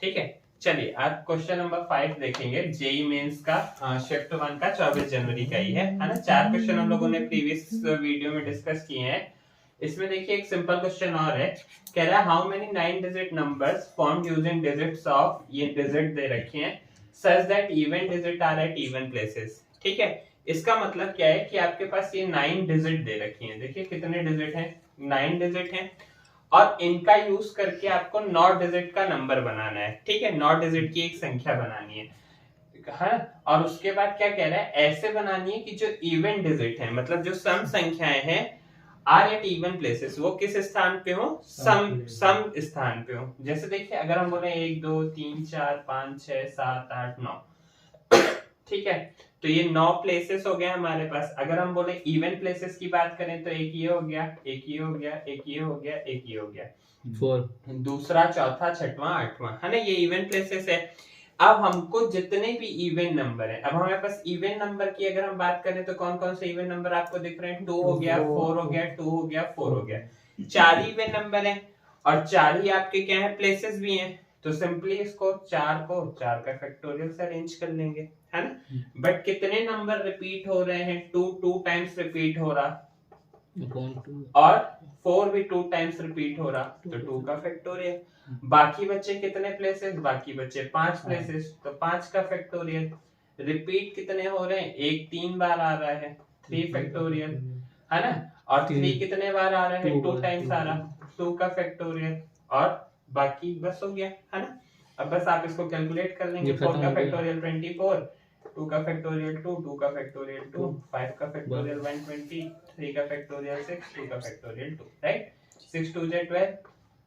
ठीक है, चलिए आज क्वेश्चन नंबर 5 देखेंगे। जेई मेंस का शिफ्ट 1 का 24 जनवरी का ही है ना। 4 क्वेश्चन हम लोगों ने प्रीवियस वीडियो में डिस्कस किए हैं। इसमें देखिए एक सिंपल क्वेश्चन और है, कह रहा है how many 9 digit numbers formed using digits of, ये डिजिट दे रखे हैं, such that even digit are at even places. ठीक है, इसका मतलब क्या है कि आपके पास ये 9 डिजिट दे रखी हैं। देखिए कितने डिजिट हैं, 9 डिजिट हैं, और इनका यूज करके आपको 9 डिजिट का नंबर बनाना है। ठीक है, 9 डिजिट की एक संख्या बनानी है, और उसके बाद क्या कह रहा है, ऐसे बनानी है कि जो इवन डिजिट है, मतलब जो सम संख्याएं हैं, आर एट इवन प्लेसेस, वो किस स्थान पे हो, सम स्थान पे हो। जैसे देखिए अगर हम बोले 1 2 3 4 5 6 7 8 9, ठीक है, तो ये 9 प्लेसेस हो गए हमारे पास। अगर हम बोले इवन प्लेसेस की बात करें तो एक ये हो गया, एक ये हो गया, एक ये हो गया, एक ये हो गया, 4, दूसरा चौथा छठवां आठवां, है ना, ये इवन प्लेसेस है। अब हमको जितने भी इवन नंबर है, अब हमारे पास इवन नंबर की अगर हम बात करें तो कौन कौन से इवन नंबर आपको दिख रहे हैं, 2 हो गया, 4 हो गया, 2 हो गया, 4 हो गया, 4 इवन नंबर है, और 4 ही आपके क्या है, प्लेसेस भी हैं। तो सिंपली इसको 4 को 4 का फैक्टोरियल से अरेंज कर लेंगे, है ना। बट कितने नंबर रिपीट हो रहे हैं, 2 टाइम्स रिपीट हो रहा, और 4 भी 2 टाइम्स रिपीट हो रहा, तो 2 का फैक्टोरियल। बाकी बचे कितने प्लेसेस, बाकी बचे 5 प्लेसेस, तो 5 का फैक्टोरियल। रिपीट कितने हो रहे हैं, 1 3 बार आ रहा है, 3 फैक्टोरियल, है ना, और 3 कितने बार आ रहा है, 2 टाइम्स आ रहा, 2 का फैक्टोरियल, और बाकी बस हो गया, है ना। अब बस आप इसको कैलकुलेट कर लेंगे, 4 का फैक्टोरियल 24, 2 का फैक्टोरियल 2, 2 का फैक्टोरियल 2, 5 का फैक्टोरियल 120, 3 का फैक्टोरियल 6, 2 का फैक्टोरियल 2, राइट। 6 2 जा 12,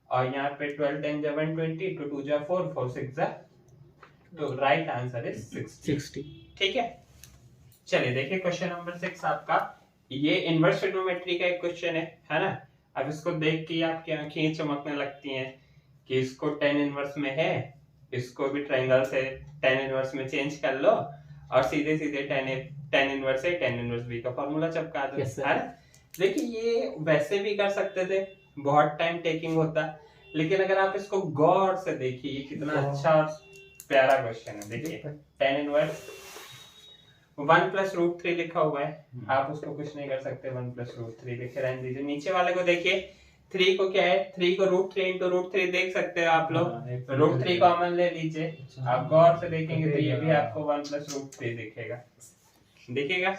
और यहाँ पे 12 10 जा 120, 2 2 जा 4, 4 6 जा, तो राइट आंसर इज 60। ठीक है, चलिए देखिए क्वेश्चन नंबर 6 आपका, ये इनवर्स ट्रिग्नोमेट्री का एक क्वेश्चन है ना। अब इसको देख के आपकी आंखें चमकने लगती हैं कि इसको tan इनवर्स में है, इसको भी ट्रायंगल से tan इनवर्स में चेंज कर लो, और सीधे सीधे tan इनवर्स से tan इनवर्स b का फॉर्मूला चिपका दो, है ना। देखिए ये वैसे भी कर सकते थे, बहुत टाइम टेकिंग होता, लेकिन अगर आप इसको गौर से देखिए, ये कितना अच्छा और प्यारा क्वेश्चन है। देखिए tan इनवर्स 1 प्लस रूट 3 लिखा हुआ है, आप उसको कुछ नहीं कर सकते, 1 प्लस रूट 3 लिखे रहने दीजिए। नीचे वाले को देखिए, 3 को क्या है, 3 को रूट 3 इंटू रूट 3 देख सकते हो आप लोग, रूट 3 कॉमन ले लीजिए, आप गौर से देखेंगे तो ये भी आपको 1 प्लस रूट 3 दिखेगा, दिखेगा।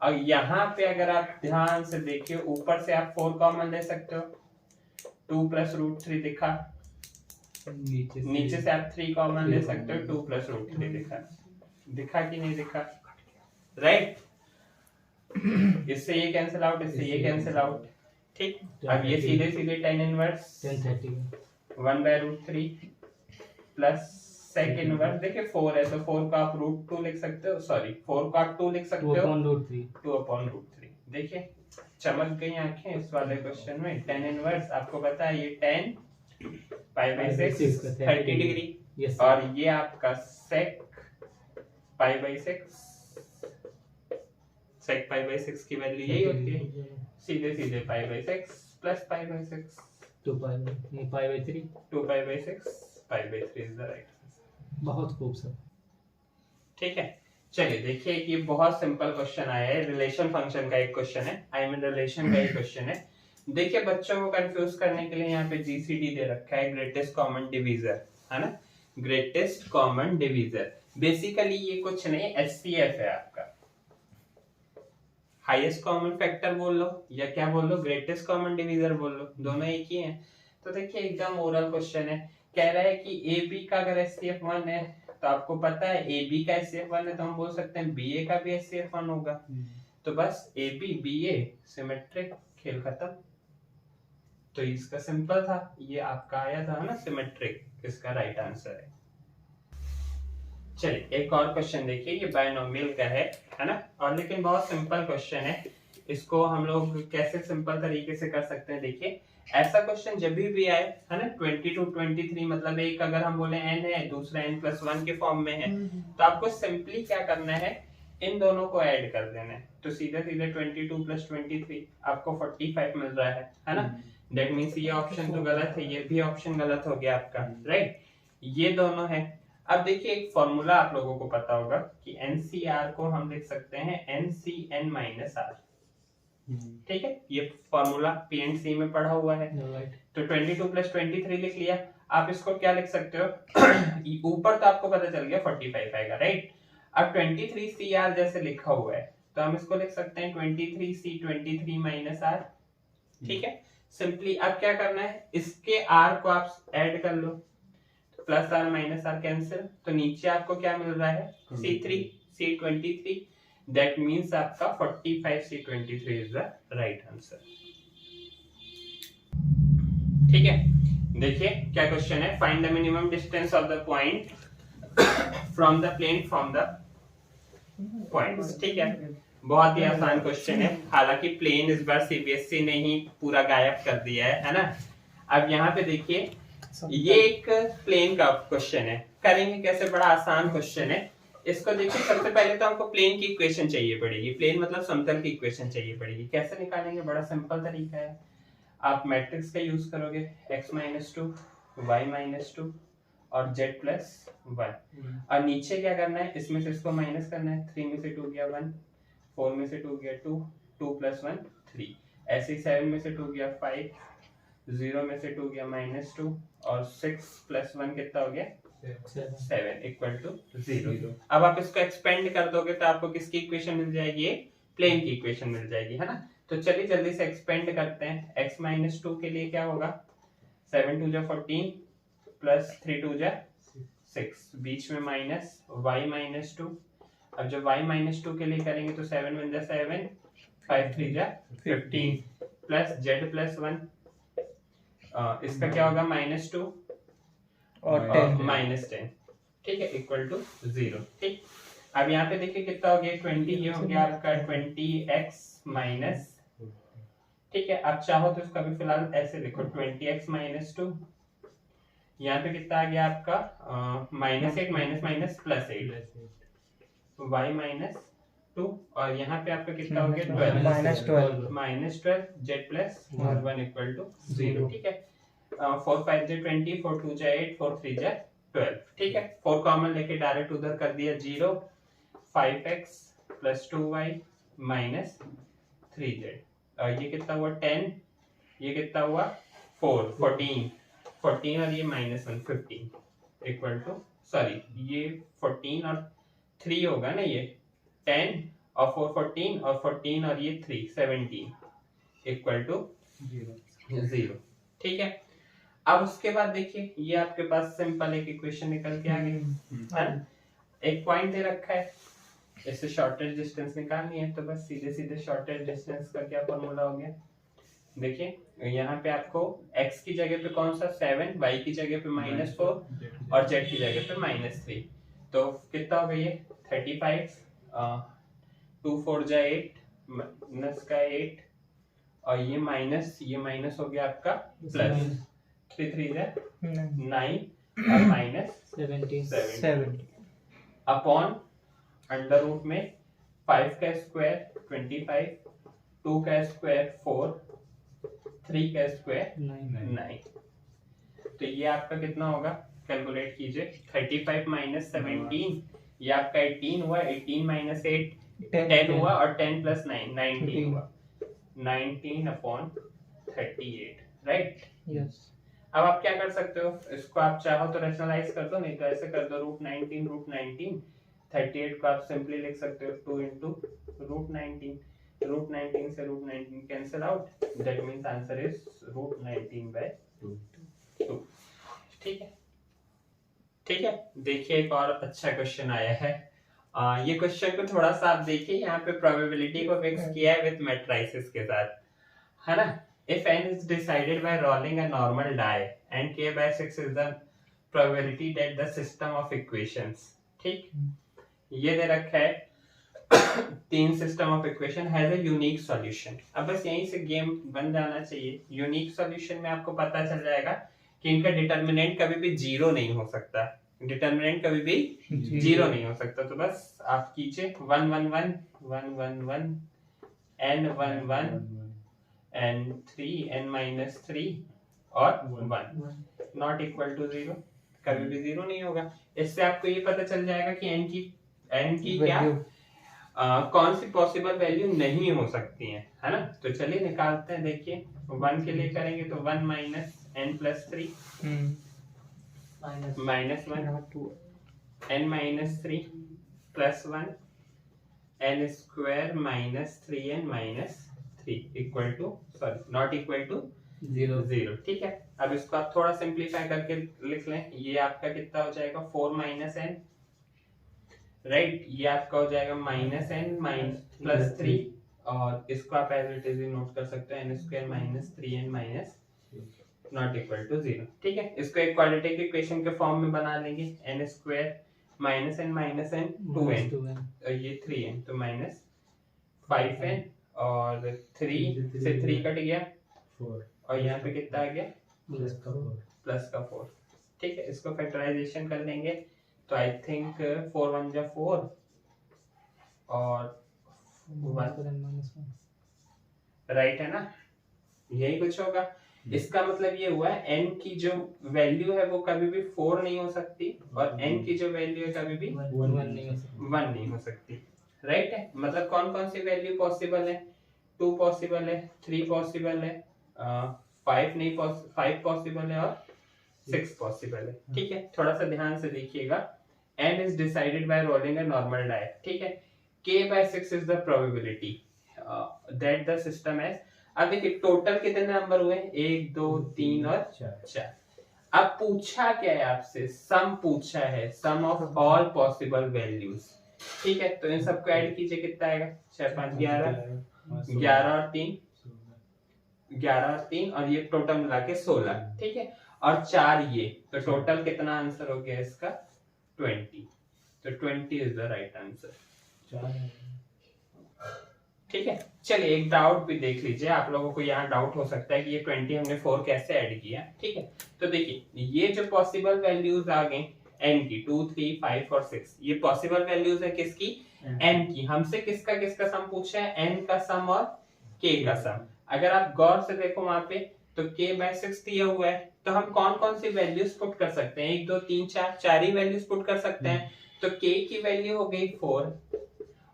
और यहाँ पे अगर आप ध्यान से देखिए, ऊपर से आप 4 कॉमन ले सकते हो, 2 प्लस रूट 3 दिखा, नीचे से आप 3 कॉमन ले सकते हो, 2 प्लस रूट 3 दिखा, दिखा कि नहीं दिखा, राइट। इससे ये कैंसिल आउट, इससे ये कैंसिल आउट, ठीक। अब ये सीधे सीधे tan inverse 1 by root 3 plus sec inverse, देखिए 4 है तो 4 का आप रूट 2 लिख सकते हो, सॉरी 4 का आप 2 लिख सकते हो, 2 अपॉन रूट 3। देखिए चमक गई आंखें इस वाले क्वेश्चन में। tan इनवर्स आपको पता है ये tan पाई बाय 6 30 डिग्री, और ये आपका sec pi by 6, sec pi by 6 की वैल्यू यही होती है, सीधे सीधे pi by 6 plus pi by 6, 2 pi by 3, 2 pi by 6, pi by 3 is the right answer. बहुत खूब सर, ठीक है। चलिए देखिए ये बहुत सिंपल क्वेश्चन आया है, रिलेशन फंक्शन का एक क्वेश्चन है, आई मीन रिलेशन का एक क्वेश्चन है। देखिए बच्चों को कंफ्यूज करने के लिए यहाँ पे जीसीडी दे रखा है, ग्रेटेस्ट कॉमन डिवीजर, है ना, ग्रेटेस्ट कॉमन डिवीजर। बेसिकली ये कुछ नहीं, एचसीएफ है आपका, हाईएस्ट कॉमन फैक्टर बोल लो या क्या बोल लो, ग्रेटेस्ट कॉमन डिवीजर बोल लो, दोनों एक ही हैं। तो देखिए एकदम ओरल क्वेश्चन है, कह रहा है कि ए बी का अगर एचसीएफ 1 है तो आपको पता है ए बी का एचसीएफ 1 है तो हम बोल सकते हैं बी ए का भी एचसीएफ 1 होगा, तो बस A B B A symmetric, खेल खत्म। तो इसका सिंपल था, ये आपका आया था ना सिमेट्रिक, इसका राइट आंसर है। चलिए एक और क्वेश्चन देखिए, ये बायनोमियल का है ना, और लेकिन बहुत सिंपल क्वेश्चन है, इसको हम लोग कैसे सिंपल तरीके से कर सकते हैं। देखिए ऐसा क्वेश्चन जब भी आए, है ना, 22 23, मतलब एक अगर हम बोले n है, दूसरा n+1 के फॉर्म में है, तो आपको सिंपली क्या करना है, इन दोनों को ऐड कर देना है, तो सीधे सीधे 22 + 23 आपको 45 मिल रहा है ना। दैट मींस ये ऑप्शन तो गलत है, ये भी ऑप्शन गलत हो गया आपका, राइट। ये दोनों है। अब देखिए एक फॉर्मूला आप लोगों को पता होगा कि NCR को हम लिख सकते हैं NCN माइनस R। ठीक है, ये फॉर्मूला P&C में पढ़ा हुआ है। तो 22 प्लस 23 लिख लिया। आप इसको क्या लिख सकते हो ऊपर तो आपको पता चल गया 45 आएगा, राइट। अब 23CR जैसे लिखा हुआ है तो हम इसको लिख सकते हैं 23C 23 माइनस R। ठीक है, सिंपली अब क्या करना है, इसके R को आप ऐड कर लो, plus R minus R cancel, तो नीचे आपको क्या मिल रहा है C3 C23। दैट मींस आपका 45 C23 is the right answer. ठीक है, देखिए क्या क्वेश्चन है, find the minimum distance of the point from the plane from the points. ठीक है, बहुत ही आसान क्वेश्चन है, हालांकि प्लेन इस बार CBSE ने ही पूरा गायब कर दिया है ना। अब यहाँ पे देखिए ये एक प्लेन का क्वेश्चन है, करेंगे कैसे, बड़ा आसान क्वेश्चन है। इसको देखिए सबसे पहले तो हमको प्लेन की इक्वेशन चाहिए पड़ेगी, प्लेन मतलब समतल की इक्वेशन चाहिए पड़ेगी। कैसे निकालेंगे, बड़ा सिंपल तरीका है, आप मैट्रिक्स का यूज करोगे x-2 y-2 और z+1 और नीचे क्या करना है, इसमें से इसको माइनस करना है। 3 में से 2 गया 1, 4 में से 2 गया 2, 2 + 1 3, ऐसे ही 7 में से 2 गया 5, 0 में से 2 गया -2 और 6 + 1 कितना हो गया 7 = 0। अब आप इसको एक्सपेंड कर दोगे तो आपको किसकी इक्वेशन मिल जाएगी, प्लेन की इक्वेशन मिल जाएगी, है ना। तो चलिए जल्दी से एक्सपेंड करते हैं। x-2 के लिए क्या होगा, 7 2 14 प्लस 3 2 6, बीच में माइनस y-2। अब जब y-2 के लिए करेंगे तो 7 1 7, 5 3 15 प्लस z+1, इसका क्या होगा -2 और -10। ठीक है, = 0। ठीक, अब यहाँ पे देखिए कितना हो गया 20, ये हो गया आपका 20x माइनस। ठीक है, आप चाहो तो इसका भी फिलहाल ऐसे लिखो 20x-2। यहाँ पे कितना आ गया आपका -8 माइनस +8 y-2 और यहाँ पे आपका कितना हो गया 12 z+1 = 0। ठीक है, 4 5 20, 4 2 8, 4 3 12। ठीक है, 4 कॉमन लेके डायरेक्ट उधर कर दिया 0, 5x + 2y - 3z और ये कितना हुआ 10, ये कितना हुआ 4 14 14 और ये -1 15 सॉरी ये 14 और 3 होगा ना, ये 10 और 4 14 और 14 और ये 3 17 = 0। ठीक है, अब उसके बाद देखिए ये आपके पास सिंपल एक इक्वेशन निकल के आ गई, एक पॉइंट दे रखा है, इससे शॉर्टेज डिस्टेंस निकालनी है। तो बस सीधे सीधे शॉर्टेज डिस्टेंस का क्या फॉर्मूला हो गया, देखिए यहाँ पे आपको x की जगह पे कौन सा 7, y की जगह पे -4 और z की जगह पे -3, तो कितना हो गया ये 35, 2 4 8 -8 और ये माइनस हो गया आपका प्लस 3 3 9 और -17 अपॉन अंडर रूट में 5 का स्क्वायर 25, 2 का स्क्वायर 4, 3 का स्क्वायर 9। तो ये आपका कितना होगा, कैलकुलेट कीजिए। 35 - 17 ये आपका 18 हुआ, 18 - 8 10 हुआ और 10 + 9 19 हुआ, 19/38, राइट। यस। अब आप क्या कर सकते हो, इसको आप चाहो तो रैशनलाइज कर दो, नहीं तो ऐसे कर दो √19 38 को आप सिंपली लिख सकते हो 2 × √19, √19 से √19 cancel out, that means answer is √19/2। ठीक है, ठीक है, देखिए एक और अच्छा क्वेश्चन आया है। ये क्वेश्चन को थोड़ा सा आप देखिए, यहाँ पे प्रोबेबिलिटी को फिक्स किया है विद मैट्रिसेस के साथ, है ना। If n is decided by rolling a normal die and k/6 is the probability that the system of equations, ठीक, ये दे रखा है 3 system of equation has a unique solution. अब बस यहीं से गेम बन जाना चाहिए। यूनिक सॉल्यूशन में आपको पता चल जाएगा कि इनका डिटरमिनेंट कभी भी 0 नहीं हो सकता, डिटरमिनेंट कभी भी 0 नहीं हो सकता। तो बस आप कीजिए 1 1 1 1 1 1 n 1 1 n3 n - 3 और 1 नॉट इक्वल टू 0 कभी भी 0 नहीं होगा। इससे आपको ये पता चल जाएगा कि n की क्या कौन सी पॉसिबल वैल्यू नहीं हो सकती है ना। तो चलिए निकालते हैं। देखिए 1 के लिए करेंगे तो 1 minus n plus 3 minus 1 n minus 3 plus 1 n square minus 3n minus 3 equal to not equal to 0। ठीक है, अब इसको आप थोड़ा सिंप्लीफाई करके लिख लें। ये आपका कितना हो जाएगा 4 माइनस n, राइट। ये आपका हो जाएगा माइनस n माइनस प्लस 3 और इसको आप एज इट इज नोट कर सकते हो n square minus 3n minus not equal to 0। ठीक है, इसको एक क्वाड्रेटिक इक्वेशन के फॉर्म में बना लेंगे। n square minus n 2n और ये 3n तो माइनस 5n और 3 से 3 कट गया 4 और यहाँ पे कितना आ गया प्लस का 4। ठीक है, इसको फैक्टराइजेशन कर लेंगे तो आई थिंक 4 1 जा 4 और 1 राइट है ना, यही कुछ होगा। इसका मतलब ये हुआ है n की जो वैल्यू है वो कभी भी 4 नहीं हो सकती और n की जो वैल्यू है कभी भी 1 नहीं हो सकती, राइट है। मतलब कौन कौन सी वैल्यू पॉसिबल है, 2 पॉसिबल है, 3 पॉसिबल है, 5 पॉसिबल है और 6 पॉसिबल है। ठीक है, थोड़ा सा ध्यान से देखिएगा। n is decided by rolling a normal die। ठीक है, k by 6 is the probability that the system has। अब देखिए टोटल कितने नंबर हुए, 1 2 3 और 4। अब पूछा क्या है आपसे, सम पूछा है, सम ऑफ ऑल पॉसिबल वैल्यूज। ठीक है, तो इन सबको ऐड कीजिए, कितना आएगा 4 5 11 और 3 और ये टोटल मिला के 16। ठीक है, और 4 ये, तो टोटल कितना आंसर हो गया इसका 20। तो 20 इज द राइट आंसर। ठीक है, चलिए एक डाउट भी देख लीजिए। आप लोगों को यहाँ डाउट हो सकता है कि ये 20 हमने 4 कैसे ऐड किया। ठीक है, तो देखिए ये जो पॉसिबल वैल्यूज आ गए n की 2 3 5 और 6, ये पॉसिबल वैल्यूज है किसकी, n की। हमसे किसका किसका सम पूछा है, n का सम और k का सम। अगर आप गौर से देखो वहां पे तो k by 6 दिया हुआ है, तो हम कौन कौन सी वैल्यूज पुट कर सकते हैं, 1 2 3 4 ही वैल्यूज पुट कर सकते हैं। तो k की वैल्यू हो गई 4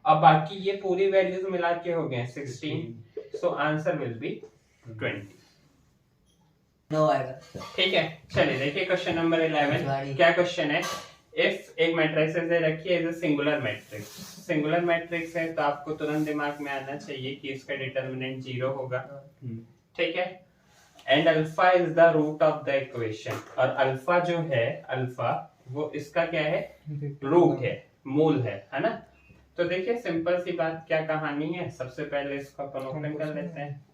और बाकी ये पूरी वैल्यूज मिला के हो गए 16। So answer will be 20। नो आएगा। ठीक है, चलिए देखिए क्वेश्चन नंबर 11। क्या क्वेश्चन है, इफ एक मैट्रिक्स दे रखी है as singular matrix. Singular matrix है तो आपको तुरंत दिमाग में आना चाहिए कि इसका डिटरमिनेंट 0 होगा। ठीक है, and alpha is the root of the equation. और अल्फा जो है, अल्फा वो इसका क्या है, रूट है, मूल है ना। तो देखिए सिंपल सी बात, क्या कहानी है। सबसे पहले इसको अपन ओपन कर लेते हैं।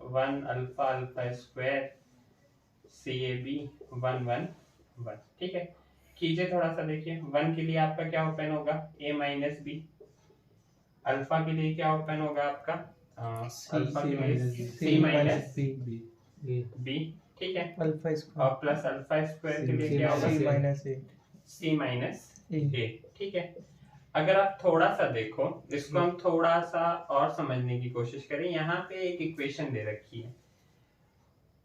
1 अल्फा अल्फा स्क्वायर CAB 1 1 1। ठीक है, कीजिए थोड़ा सा। देखिए 1 के लिए आपका क्या ओपन होगा, a माइनस बी। अल्फा के लिए क्या ओपन होगा आपका, अल्फा के लिए c माइनस बी। ठीक है, अल्फा और प्लस अल्फा स्क्वायर के लिए क्या होगा, c माइनस a। ठीक है, अगर आप थोड़ा सा देखो इसको, हम थोड़ा सा और समझने की कोशिश करें। यहाँ पे एक इक्वेशन दे रखी है,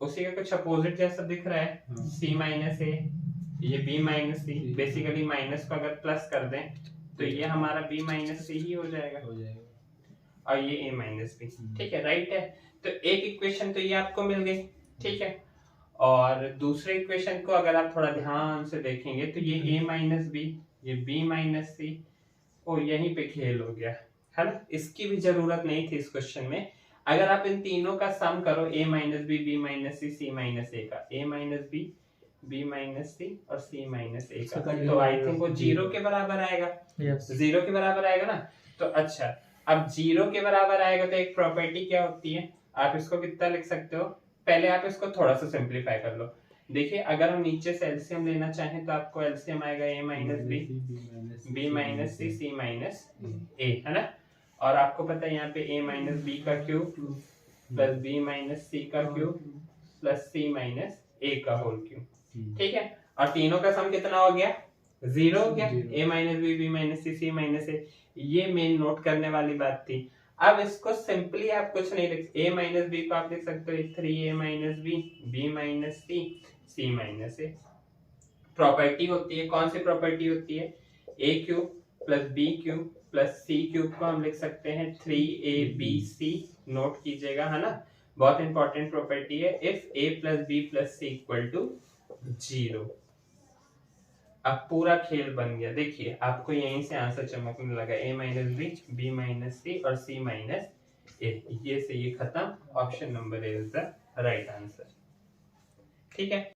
उसी का कुछ अपोजिट जैसा दिख रहा है, c माइनस ए, ये b माइनस सी। बेसिकली माइनस को अगर प्लस कर दें तो ये हमारा b माइनस सी ही हो जाएगा और ये a माइनस बी। ठीक है, राइट है। तो एक इक्वेशन तो ये आपको मिल गई। ठीक है, और दूसरे इक्वेशन को अगर आप थोड़ा ध्यान से देखेंगे तो ये a माइनस बी, ये b माइनस सी, ओ यहीं पे खेल हो गया है ना। इसकी भी जरूरत नहीं थी इस क्वेश्चन में। अगर आप इन तीनों का सम करो, a minus B, b minus C, c minus A का, a minus B, b minus C और c माइनस ए का, तो आई थिंक वो 0 के बराबर आएगा। 0 के बराबर आएगा ना। तो अच्छा, अब 0 के बराबर आएगा तो एक प्रॉपर्टी क्या होती है, आप इसको कितना लिख सकते हो, पहले आप इसको थोड़ा सा सिंप्लीफाई कर लो। देखिए अगर हम नीचे से एलसीएम लेना चाहें तो आपको एलसीएम आएगा a minus B, b minus C, c minus A, है ना। और आपको पता है यहाँ पे a माइनस बी का cube plus b minus C का cube plus c minus A का होल क्यूब। ठीक है, और तीनों का सम कितना हो गया, 0 हो गया। a minus B, b minus C, c minus A, ये मेन नोट करने वाली बात थी। अब इसको सिंपली आप कुछ नहीं लिख, a माइनस बी को आप लिख सकते हो 3a minus B, b minus C, c minus A. Property होती है, कौन सी प्रॉपर्टी होती है, A cube plus B cube plus C cube को हम लिख सकते हैं 3abc, नोट कीजिएगा, है ना, बहुत इंपॉर्टेंट प्रॉपर्टी है। If a plus B plus C equal to 0। अब पूरा खेल बन गया, देखिए आपको यहीं से आंसर चमकने लगा, a minus B, B minus C और c माइनस ए, ये से ये खत्म। Option number A is the right answer. ठीक है।